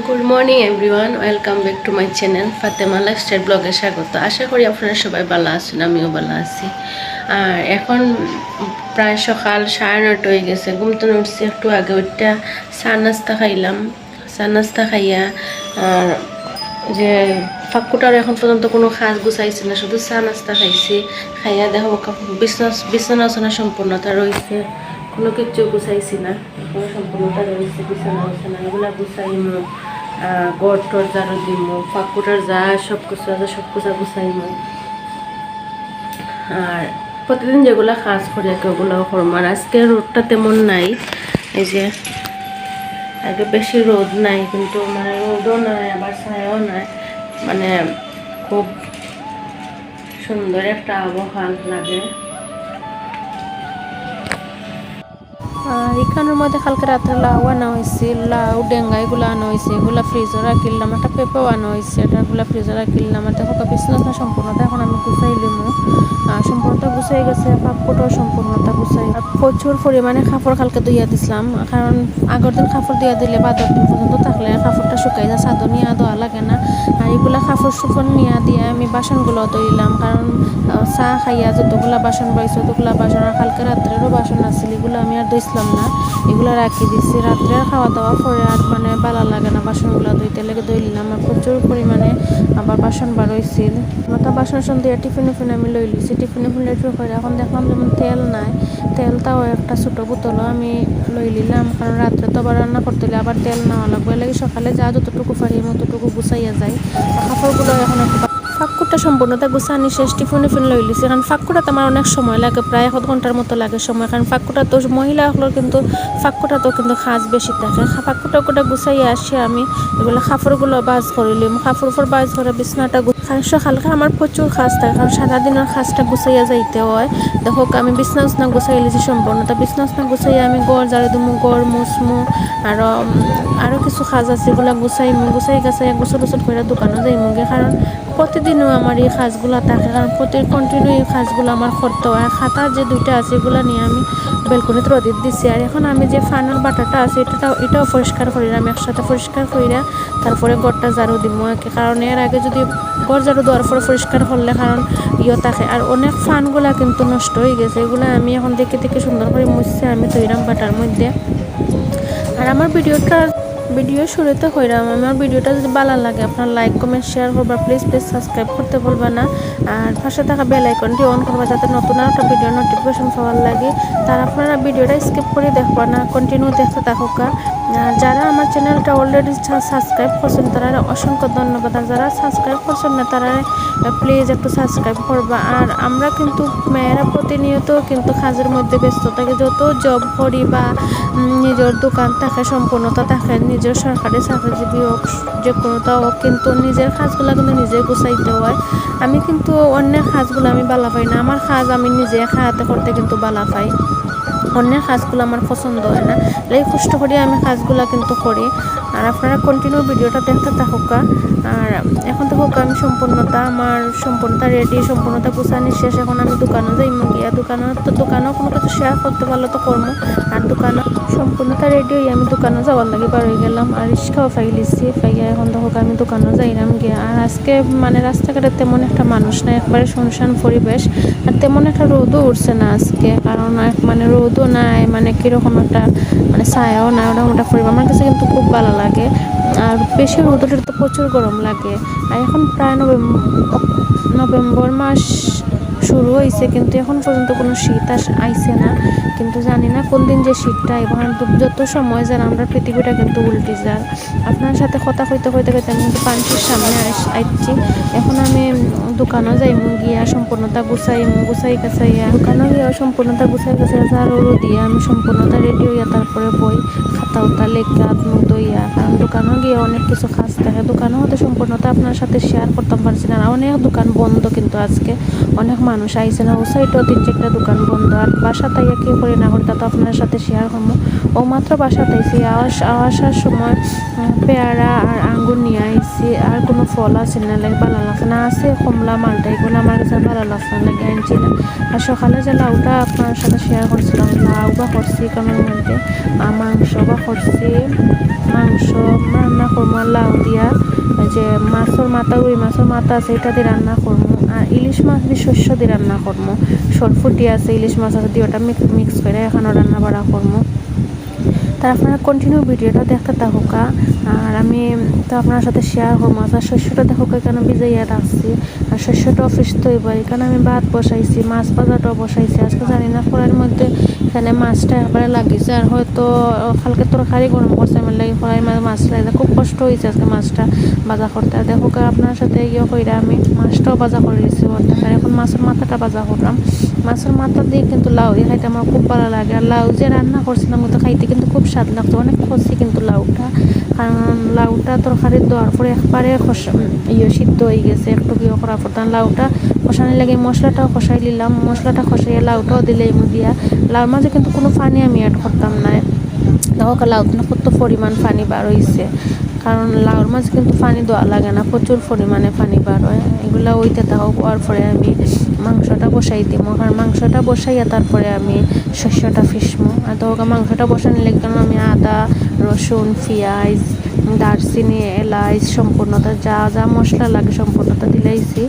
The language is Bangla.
Good morning everyone, welcome back to my channel Fatema lifestyle ব্লগে স্বাগত। আশা করি আপনারা সবাই ভালো আছেন, আমিও ভালো আছি। আর এখন প্রায় সকাল 9:30 হয়ে গেছে। ঘুম থেকে উঠছি একটু আগে, ওইটা চা নাস্তা খাইলাম। চা নাস্তা খাইয়া আর যে ফাঁকুটার এখন পর্যন্ত কোনো খাস গুছাইছি না, শুধু চা নাস্তা খাইছি। খাইয়া দেখো বিছানা সম্পূর্ণতা রয়েছে, কোনো কিছু গুছাইছি না, কোনো সম্পূর্ণতা রয়েছে। বিছানা এগুলা গুছাইমো, গড় টর জারো দিমো, ফাঁকুটার যা সব কিছু আছে সব কিছু গুছাইমো। আর প্রতিদিন যেগুলো কাজ করি আর কি ওগুলো করবো। আর আজকে রোদটা তেমন নাই, এই যে আগে বেশি রোদ নাই, কিন্তু মানে রোদও নাই আবার ছায়াও নাই, মানে খুব সুন্দর একটা আবহাওয়া লাগে। আর এখানের মধ্যে কালকে রাত্রে লাউ আনা হয়েছে, লাউ ডেঙ্গা এগুলো আনা হয়েছে, এগুলো ফ্রিজে রাখিলাম। একটা পেঁপেও আনা হয়েছে, এটাগুলো ফ্রিজে রাখিলাম। আর দেখো বিছানা সম্পূর্ণতা এখন আমি গুছাই লিমু। সম্পূর্ণতা গুছাই গেছে, পাপড়টাও সম্পূর্ণতা গুছাই। প্রচুর পরিমাণে কাপড় কালকে ধুইয়া দিছিলাম, কারণ আগের দিন কাপড় ধুইয়া দিলে বাদর দিন পর্যন্ত থাকলে কাপড়টা শুকাই যায়, চাদর নিয়ে দেওয়া লাগে না। আর এগুলা কাপড় সুপড় নিয়ে দিয়ে আমি বাসনগুলো ধুইলাম, কারণ চা খাইয়া যতগুলা বাসন পাইছে ততগুলা বাসন, আর কালকে রাত্রেরও বাসন আছিল, এগুলো আমি আর ধুইছিলাম না, এগুলো রাখি দিচ্ছি। রাত্রে খাওয়া দাওয়া পরে আর মানে ভালো লাগে না বাসনগুলো ধুইতে, লেগে ধুইলাম। আর প্রচুর পরিমাণে আবার বাসন বার হয়েছিল। মতো বাসন দিয়ে টিফিন আমি লই লিছি। টিফিনে করে এখন দেখলাম যেমন তেল নাই, তেলটাও একটা ছোটো বোতলও আমি লই নিলাম, কারণ রাত্রে তো আবার রান্না করতে হলে আবার তেল নেওয়া লাগবে। লাগে সকালে যা যতটুকু পারি মতটুকু গুছাইয়া যায়। কাপড়গুলো এখন একটু ফাঁকুটা সম্পূর্ণতা গুছানি শেষ, টিফিন লই লিছি। কারণ ফাঁকুটাতে আমার অনেক সময় লাগে, প্রায় 1 ঘন্টার মতো লাগে সময়, কারণ ফাঁকুটা তো মহিলাগুলোর কিন্তু ফাঁকুটাতেও কিন্তু কাজ বেশি থাকে। ফাঁকুটা গুছাইয়া আসি আমি, এগুলো কাপড়গুলো বাজ করিলাম, কাপড় বাজ করে বিছনাটা কারণ সকালকে আমার প্রচুর কাজ থাকে, কারণ সারাদিনের কাজটা গুছাইয়া যাইতে হয়। দেখো আমি বিছনা গুছাই লিছি সম্পূর্ণতা। বিছনা গুছাইয়া আমি গড় ঝাড়ু দিমু, গড় মুছমু, আরও কিছু কাজ আছে এগুলো গুছাই গাছাই গোছল করে দোকানে যাইমু গে, কারণ প্রতিদিনও আমার এই কাজগুলো থাকে, কারণ কন্টিনিউ এই কাজগুলো আমার করতে হয়। খাতা যে 2টা আছে এগুলো নিয়ে আমি বেলকনিতে রোদিত দিচ্ছি। আর এখন আমি যে ফানার বাটাটা আছে এটাও পরিষ্কার করিলাম, একসাথে পরিষ্কার করিরা তারপরে ঘরটা ঝাড়ু দিব আর কি, কারণ এর আগে যদি ঘর ঝাড়ু দেওয়ার পরে পরিষ্কার করলে কারণ থাকে। আর অনেক ফানগুলা কিন্তু নষ্ট হয়ে গেছে, এগুলো আমি এখন দেখে সুন্দর করে মুছছে আমি তৈরাম বাটার মধ্যে। আর আমার ভিডিও শুরুতে কইরাম, আমার ভিডিওটা যদি ভালো লাগে আপনার লাইক কমেন্ট শেয়ার করবা, প্লিজ সাবস্ক্রাইব করতে বলবা না। আর পাশে থাকা বেল আইকনটি অন করবা, যাতে নতুন একটা ভিডিও নোটিফিকেশন পাওয়ার লাগে। তার আপনারা ভিডিওটা স্কিপ করে দেখবা না, কন্টিনিউ দেখতে থাকুকা। আর যারা আমার চ্যানেলটা অলরেডি সাবস্ক্রাইব করছেন তারা অসংখ্য ধন্যবাদ, আর যারা সাবস্ক্রাইব করছেন না তারা প্লিজ একটু সাবস্ক্রাইব করবা। আর আমরা কিন্তু মেয়েরা প্রতিনিয়ত কিন্তু কাজের মধ্যে ব্যস্ত থাকি, যত জব করি বা নিজের দোকান থাকে, সম্পূর্ণতা থাকে, নিজের সরকারি চাকরিজীবী হোক যে কোনোটা হোক, কিন্তু নিজের কাজগুলো কিন্তু নিজে গুছাইতে হয়। আমি কিন্তু অন্যের কাজগুলো আমি ভালো পাই না, আমার কাজ আমি নিজে হাতে করতে কিন্তু ভালো পাই, অন্যের কাজগুলো আমার পছন্দ হয় না। এই কষ্ট করে আমি কাজগুলো কিন্তু করি। আর আপনারা কন্টিনিউ ভিডিওটা দেখতে থাকুকা। আর এখন দেখুক আমি সম্পূর্ণতা রেডি, সম্পূর্ণতা গুছানি শেষ। এখন আমি দোকানে যাই গিয়া, দোকানেও কোনো কিছু শেয়ার করতে পারলে তো করবো। আর দোকানে সম্পূর্ণতা রেডি হয়ে আমি দোকানে যাওয়ার লাগে বার হয়ে গেলাম, আর রিক্সাও ফাইলিছি ফাইয়া এখন দেখুক আমি দোকানে যাইলাম গিয়া। আর আজকে মানে রাস্তাঘাটে তেমন একটা মানুষ নাই, একবারে শুনশান পরিবেশ, আর তেমন একটা রোদও উঠছে না আজকে, কারণ মানে রোদও নাই, মানে কীরকম একটা মানে ছায়াও নাই, ওটা পরিবেশ আমার কাছে কিন্তু খুব ভালো লাগে। আর বেশি রোদ উঠলে তো প্রচুর গরম লাগে। আর এখন প্রায় নভেম্বর মাস শুরু হয়েছে, কিন্তু এখন পর্যন্ত কোনো শীত আইছে না, কিন্তু জানি না কোন দিন যে শীতটা এবং যত সময় যেন আমরা পৃথিবীটা কিন্তু উল্টে যায়। আপনার সাথে কথা কইতে আমি কিন্তু পাঞ্চির সামনে আইছি। এখন আমি দোকানও যাইমু গিয়া সম্পূর্ণতা গুছাই কাছাইয়া দোকানও গিয়া সম্পূর্ণতা গুছাই ঝাড়ু দিয়ে আমি সম্পূর্ণতা রেডি হইয়া তারপরে বই খাতা উতা লেখা হাত মুখ ধুইয়া, কারণ দোকানও গিয়ে অনেক কিছু কাজ থাকে। দোকানও হতে সম্পূর্ণতা আপনার সাথে শেয়ার করতে পারছি না, অনেক দোকান বন্ধ, কিন্তু আজকে অনেক মানুষ আইছে না, ও সাইডেও 3-4টা দোকান বন্ধ। আর বাসা তাইয়া কী করি না করি তা তো আপনার সাথে শেয়ার করবো। ও মাত্র বাসা তাইছি, আসার সময় পেয়ারা আর আঙ্গুর নিয়ে আইছি আর কোনো ফল আছে না লাগে ভালো লাগছে না, আছে কমলা মালটা, এগুলো আমার কাছে ভালো লাগছে না লাগে আনছি না। আর সকালে যে লাউটা আপনার সাথে শেয়ার করছিলাম, লাউ বা করছি কারণের মধ্যে মাংস বা করছি, মাংস রান্না করবো লাউ দিয়া, যে মাছের মাথা, রুই মাছের মাথা আছে এটা দিয়ে রান্না করবো, আর ইলিশ মাছ দিয়ে শস্য দিয়ে রান্না করবো, সরফুটি আছে ইলিশ মাছ আছে দিয়ে ওটা মিক্স করে এখানেও রান্না বাড়া করবো। তা আপনারা কন্টিনিউ ভিডিওটা দেখতে থাকুকা, আর আমি তো আপনার সাথে শেয়ার করবো। আর শস্যটা দেখুক এখানে ভিজাইয়া রাখছি, আর শস্যটাও ফ্রিজ তৈব, এখানে আমি ভাত বসাইছি, মাছ ভাজাটাও বসাইছি। আজকে জানি না কড়াইয়ের মধ্যে এখানে মাছটা একবারে লাগিয়েছে, আর হয়তো কালকে তরকারি গরম করছে আমার লাগে কড়াই মাছ লাগে, খুব কষ্ট হয়েছে আজকে মাছটা ভাজা করতে। আর দেখুক আপনার সাথে ইয়ে কইরা আমি মাছটাও ভাজা করে দিয়েছি অর্ধেক, আর এখন মাছের মাথাটা ভাজা করলাম। মাছের মাথা দিয়ে কিন্তু লাউ দিয়ে খাইতে আমার খুব ভালো লাগে, আর লাউ যে রান্না করছিলাম ওটা খাইতে কিন্তু খুব স্বাদ লাগতো, অনেক খসি কিন্তু লাউটা, কারণ লাউটা তরকারি দেওয়ার পরে একবারে সিদ্ধ হয়ে গেছে, একটু ইয়ে করার পর লাউটা কষানি লাগে, মশলাটাও কষাই নিলাম, মশলাটা কষাইয়া লাউটাও দিলে এমনি দিয়া। লাউর মাঝে কিন্তু কোনো পানি আমি অ্যাড করতাম না, দেখো লাউটা কত পরিমাণ পানি বার হয়েছে, কারণ লাউর মাঝে কিন্তু পানি দেওয়া লাগে না, প্রচুর পরিমাণে পানি বার হয়। এগুলো ওইতে থাকা হওয়ার পরে আমি মাংসটা বসাই দিব, কারণ মাংসটা বসাইয়া তারপরে আমি শস্যটা ফিসমো। আর তো মাংসটা বসানো লাগে কারণ আমি আদা, রসুন, পেঁয়াজ, দারচিনি, এলাচ সম্পূর্ণতা যা যা মশলা লাগে সম্পূর্ণতা দিলাইছি।